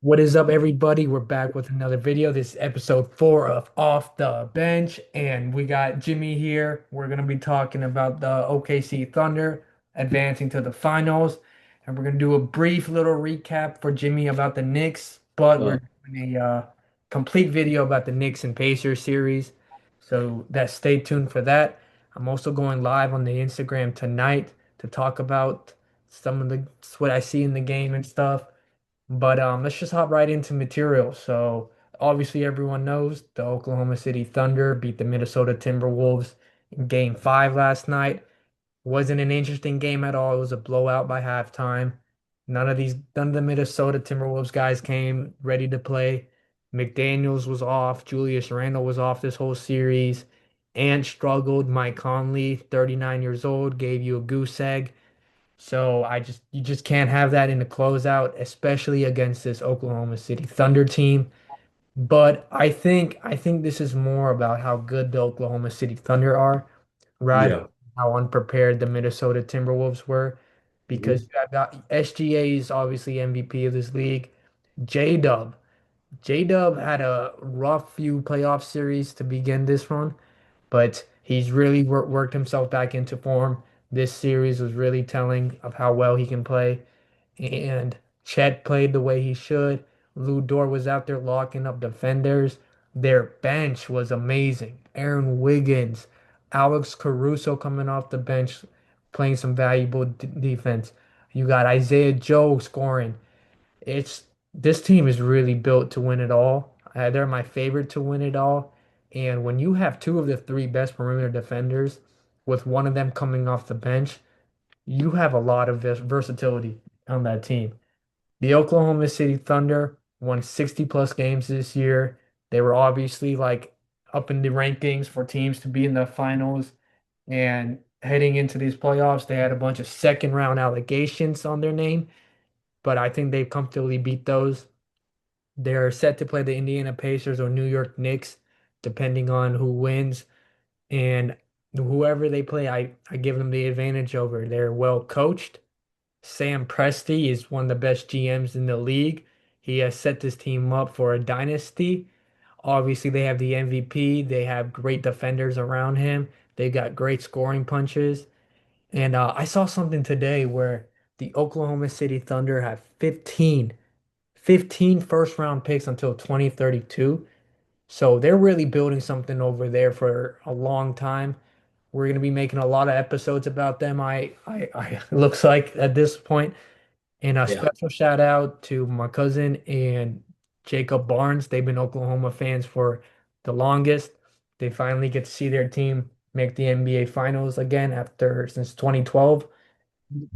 What is up, everybody? We're back with another video. This is episode 4 of Off the Bench, and we got Jimmy here. We're going to be talking about the OKC Thunder advancing to the finals, and we're going to do a brief little recap for Jimmy about the Knicks, but we're Uh, doing a complete video about the Knicks and Pacers series, so stay tuned for that. I'm also going live on the Instagram tonight to talk about some of the what I see in the game and stuff. But let's just hop right into material. So obviously everyone knows the Oklahoma City Thunder beat the Minnesota Timberwolves in game 5 last night. Wasn't an interesting game at all. It was a blowout by halftime. None of the Minnesota Timberwolves guys came ready to play. McDaniels was off. Julius Randle was off this whole series. Ant struggled. Mike Conley, 39 years old, gave you a goose egg. So you just can't have that in the closeout, especially against this Oklahoma City Thunder team. But I think this is more about how good the Oklahoma City Thunder are, rather yeah. than how unprepared the Minnesota Timberwolves were. Because Mhm. you have got SGA is obviously MVP of this league. J-Dub. J-Dub had a rough few playoff series to begin this run, but he's really worked himself back into form. This series was really telling of how well he can play, and Chet played the way he should. Lou Dort was out there locking up defenders. Their bench was amazing. Aaron Wiggins, Alex Caruso coming off the bench, playing some valuable defense. You got Isaiah Joe scoring. It's This team is really built to win it all. They're my favorite to win it all. And when you have two of the three best perimeter defenders, with one of them coming off the bench, you have a lot of versatility on that team. The Oklahoma City Thunder won 60 plus games this year. They were obviously like up in the rankings for teams to be in the finals. And heading into these playoffs, they had a bunch of second round allegations on their name, but I think they comfortably beat those. They're set to play the Indiana Pacers or New York Knicks, depending on who wins. And whoever they play, I give them the advantage over. They're well coached. Sam Presti is one of the best GMs in the league. He has set this team up for a dynasty. Obviously, they have the MVP. They have great defenders around him. They got great scoring punches. And I saw something today where the Oklahoma City Thunder have 15 first round picks until 2032. So they're really building something over there for a long time. We're going to be making a lot of episodes about them. I looks like at this point. And a Yeah. special shout out to my cousin and Jacob Barnes. They've been Oklahoma fans for the longest. They finally get to see their team make the NBA Finals again after since 2012.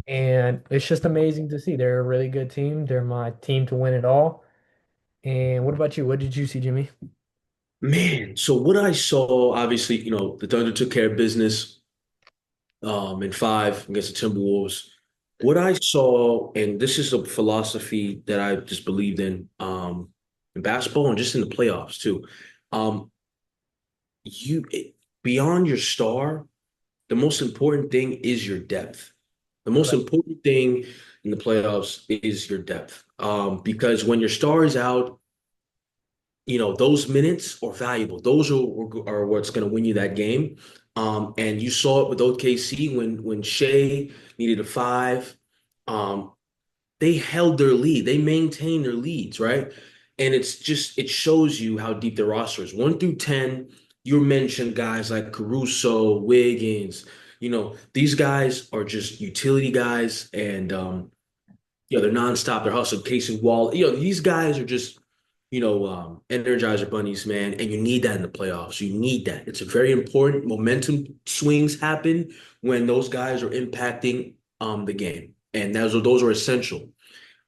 And it's just amazing to see. They're a really good team. They're my team to win it all. And what about you? What did you see, Jimmy? Man, so what I saw, obviously, the Thunder took care of business in five against the Timberwolves. What I saw, and this is a philosophy that I just believed in basketball and just in the playoffs too. Um, you beyond your star, the most important thing is your depth. The most Correct. important thing in the playoffs is your depth. Because when your star is out, those minutes are valuable. Those are what's going to win you that game. And you saw it with OKC when Shea needed a five. Um, they held their lead. They maintained their leads, right? And it shows you how deep the roster is. 1 through 10, you mentioned guys like Caruso, Wiggins. These guys are just utility guys, and they're nonstop. They're hustling, Casey Wall. These guys are just, energizer bunnies, man. And you need that in the playoffs. You need that. It's a very important. Momentum swings happen when those guys are impacting the game. And those are essential.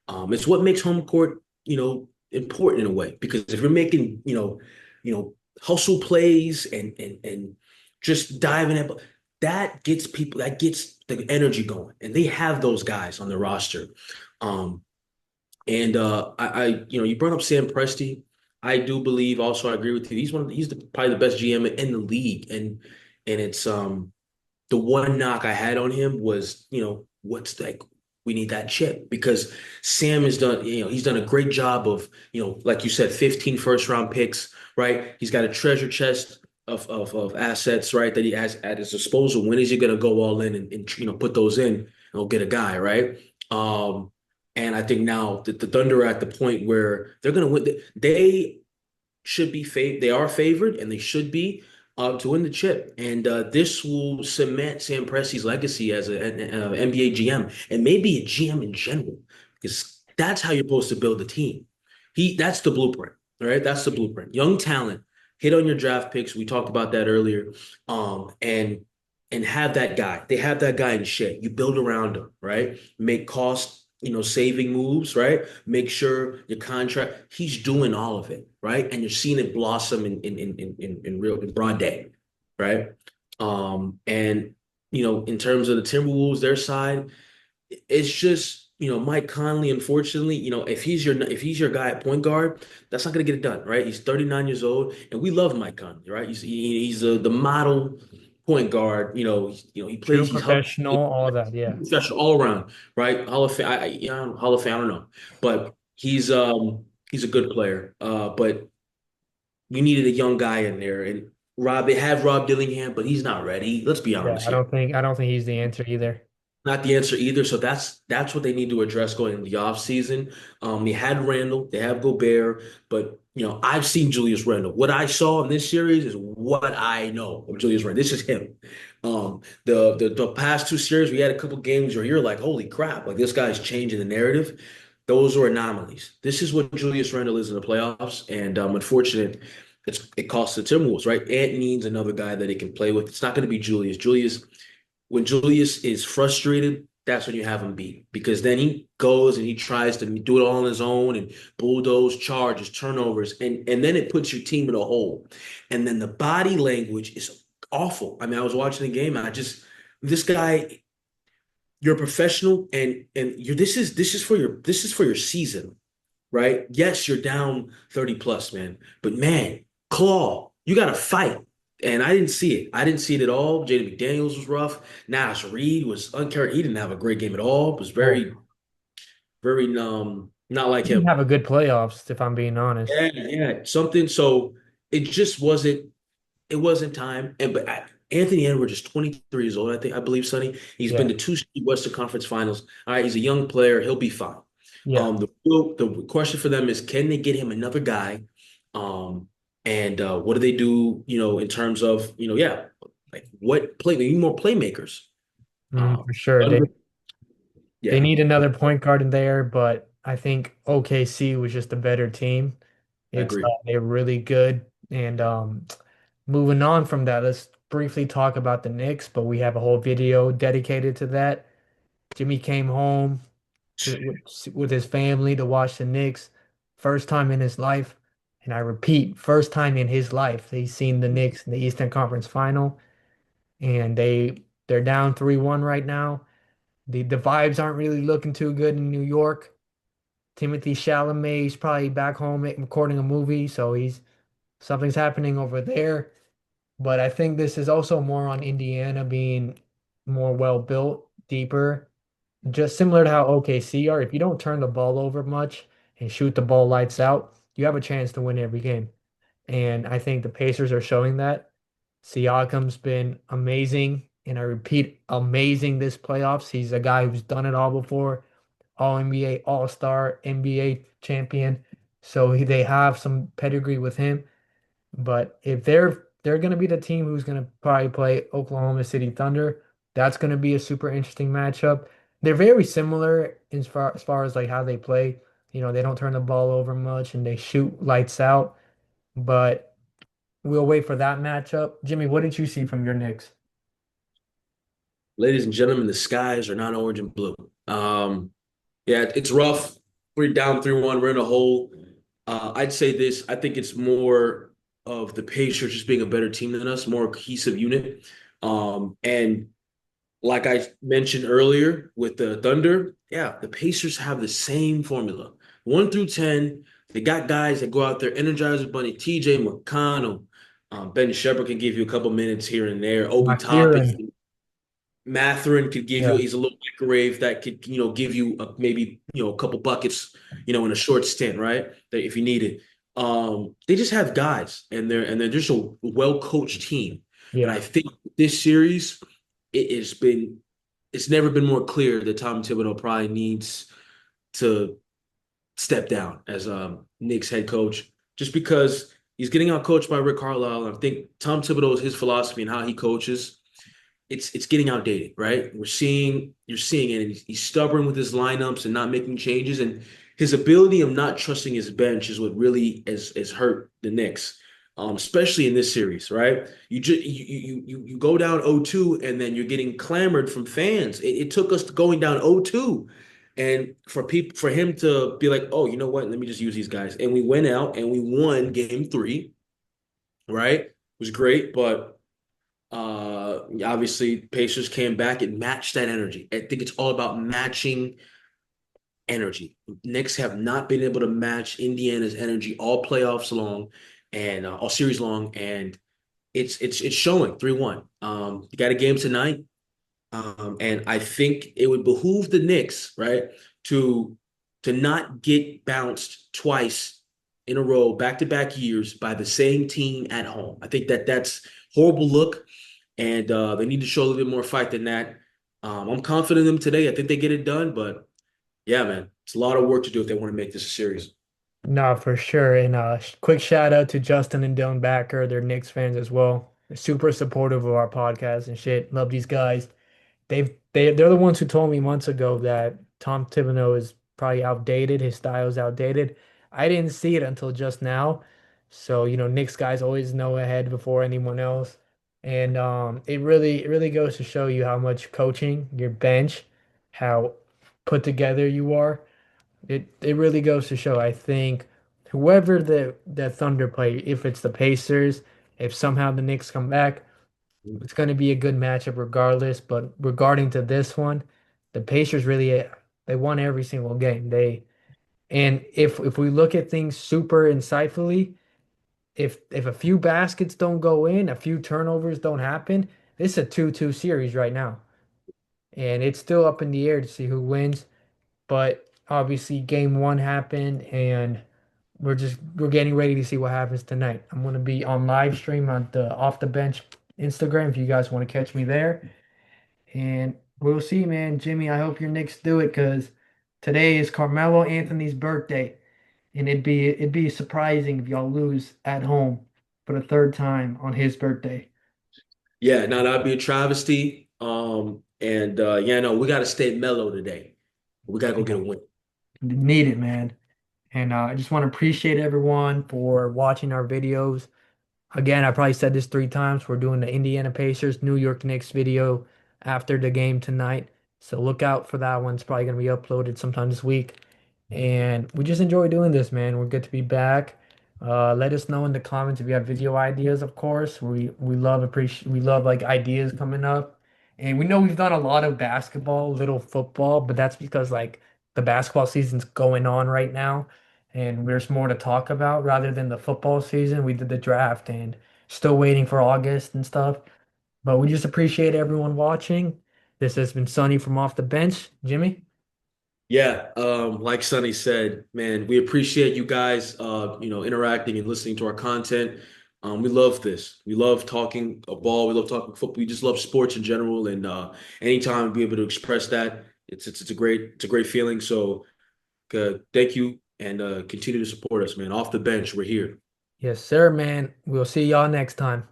It's what makes home court, important in a way. Because if you're making, hustle plays and just diving at, that gets the energy going. And they have those guys on the roster. Um, and you brought up Sam Presti. I do believe also I agree with you. Probably the best GM in the league. And it's the one knock I had on him was, what's like we need that chip because Sam has done, he's done a great job of, like you said, 15 first round picks, right? He's got a treasure chest of assets, right, that he has at his disposal. When is he going to go all in and put those in and go get a guy, right? Um, and I think now that the Thunder are at the point where they're going to win. They should be they are favored and they should be to win the chip. And this will cement Sam Presti's legacy as an NBA GM and maybe a GM in general, because that's how you're supposed to build a team. That's the blueprint, all right? That's the blueprint. Young talent, hit on your draft picks. We talked about that earlier. And have that guy. They have that guy in shit. You build around him, right? Make cost, saving moves, right? Make sure your contract, he's doing all of it, right? And you're seeing it blossom in real in broad day, right? And in terms of the Timberwolves, their side, it's just, Mike Conley, unfortunately, if he's your guy at point guard, that's not gonna get it done, right? He's 39 years old, and we love Mike Conley, right? He's the model point guard. He True plays, he's professional, all that. Yeah. professional all around, right? Hall of Fame, Hall of Fame, I don't know, but he's a good player. But you needed a young guy in there, and they had Rob Dillingham, but he's not ready. Let's be Yeah, honest I here. don't think I don't think he's the answer either. Not the answer either. So that's what they need to address going into the offseason. They had Randall, they have Gobert, but I've seen Julius Randle. What I saw in this series is what I know of Julius Randle. This is him. The past two series, we had a couple games where you're like, holy crap, like this guy's changing the narrative. Those were anomalies. This is what Julius Randle is in the playoffs, and unfortunate, it costs the Timberwolves, right? Ant needs another guy that he can play with. It's not going to be Julius. When Julius is frustrated, that's when you have him beat, because then he goes and he tries to do it all on his own and bulldoze charges, turnovers, and then it puts your team in a hole. And then the body language is awful. I mean, I was watching the game and this guy, you're a professional and you're this is for your season, right? Yes, you're down 30 plus, man. But man, claw, you gotta fight. And I didn't see it. I didn't see it at all. Jaden McDaniels was rough. Nash Reed was uncharacteristic. He didn't have a great game at all. It was Oh, very, very not like he didn't him. have a good playoffs, if I'm being honest. Yeah, yeah. Something. So it just it wasn't time. Anthony Edwards is 23 years old, I believe, Sonny. He's been Yeah. to two Western Conference Finals. All right, he's a young player. He'll be fine. Yeah. The question for them is, can they get him another guy? And what do they do, in terms of, yeah, like what play, they need more playmakers. For sure. They Thunder- they yeah, need another point guard in there, but I think OKC was just a better team. I It's agree. they're really good. And moving on from that, let's briefly talk about the Knicks, but we have a whole video dedicated to that. Jimmy came home with his family to watch the Knicks, first time in his life. And I repeat, first time in his life he's seen the Knicks in the Eastern Conference Final, and they're down 3-1 right now. The vibes aren't really looking too good in New York. Timothy Chalamet is probably back home recording a movie, so he's something's happening over there. But I think this is also more on Indiana being more well built, deeper, just similar to how OKC are. If you don't turn the ball over much and shoot the ball lights out, you have a chance to win every game. And I think the Pacers are showing that. Siakam's been amazing. And I repeat, amazing this playoffs. He's a guy who's done it all before. All NBA, All Star, NBA champion. So they have some pedigree with him. But if they're going to be the team who's going to probably play Oklahoma City Thunder, that's going to be a super interesting matchup. They're very similar as far as like how they play. They don't turn the ball over much and they shoot lights out. But we'll wait for that matchup. Jimmy, what did you see from your Knicks? Ladies and gentlemen, the skies are not orange and blue. Yeah, it's rough. We're down 3-1. We're in a hole. I'd say this. I think it's more of the Pacers just being a better team than us, more cohesive unit. And like I mentioned earlier with the Thunder, yeah, the Pacers have the same formula. 1 through 10, they got guys that go out there, Energizer Bunny, TJ McConnell, Ben Shepherd can give you a couple minutes here and there. Obi My Toppin, Kieran. Matherin could give you, Yeah, he's a little microwave that could, give you maybe, a couple buckets, in a short stint, right? That if you need it. They just have guys and they're just a well-coached team. And I yeah, think this series, it has been, it's never been more clear that Tom Thibodeau probably needs to step down as Knicks head coach, just because he's getting out coached by Rick Carlisle. I think Tom Thibodeau is his philosophy and how he coaches it's getting outdated, right? You're seeing it. And he's stubborn with his lineups and not making changes, and his ability of not trusting his bench is what really has hurt the Knicks, especially in this series, right? You just you go down 0-2, and then you're getting clamored from fans. It took us going down 0-2. And for him to be like, oh, you know what? Let me just use these guys. And we went out and we won game three, right? It was great, but obviously, Pacers came back and matched that energy. I think it's all about matching energy. Knicks have not been able to match Indiana's energy all playoffs long and all series long, and it's showing 3-1. You got a game tonight, and I think it would behoove the Knicks, right, to to not get bounced twice in a row, back-to-back years by the same team at home. I think that's horrible look and they need to show a little bit more fight than that. I'm confident in them today. I think they get it done, but yeah, man, it's a lot of work to do if they want to make this a series. no, for sure. And quick shout out to Justin and Dylan Backer. They're Knicks fans as well. They're super supportive of our podcast and shit. Love these guys. They're the ones who told me months ago that Tom Thibodeau is probably outdated. His style is outdated. I didn't see it until just now. So, Knicks guys always know ahead before anyone else. And it really goes to show you how much coaching, your bench, how put together you are. It really goes to show. I think whoever the Thunder play, if it's the Pacers, if somehow the Knicks come back, it's going to be a good matchup regardless. But regarding to this one, the Pacers really they won every single game. And if we look at things super insightfully, if a few baskets don't go in, a few turnovers don't happen, this is a 2-2 series right now. And it's still up in the air to see who wins. But obviously game one happened and we're getting ready to see what happens tonight. I'm gonna be on live stream on the Off the Bench Instagram if you guys want to catch me there. And we'll see, man. Jimmy, I hope your Knicks do it because today is Carmelo Anthony's birthday. And it'd be surprising if y'all lose at home for the third time on his birthday. Yeah, now that'd be a travesty. And yeah, no, we got to stay mellow today. We got to go get Yeah. a win. Need it, man. And I just want to appreciate everyone for watching our videos. Again, I probably said this 3 times. We're doing the Indiana Pacers, New York Knicks video after the game tonight. So look out for that one. It's probably going to be uploaded sometime this week. And we just enjoy doing this, man. We're good to be back. Let us know in the comments if you have video ideas, of course. We love like ideas coming up. And we know we've done a lot of basketball, little football, but that's because like the basketball season's going on right now and there's more to talk about rather than the football season. We did the draft and still waiting for August and stuff. But we just appreciate everyone watching. This has been Sonny from Off the Bench. Jimmy? Yeah, like Sonny said, man, we appreciate you guys, interacting and listening to our content. We love this. We love talking a ball. We love talking football. We just love sports in general, and anytime we be able to express that, it's a great feeling. So, thank you, and continue to support us, man. Off the bench, we're here. Yes, sir, man. We'll see y'all next time.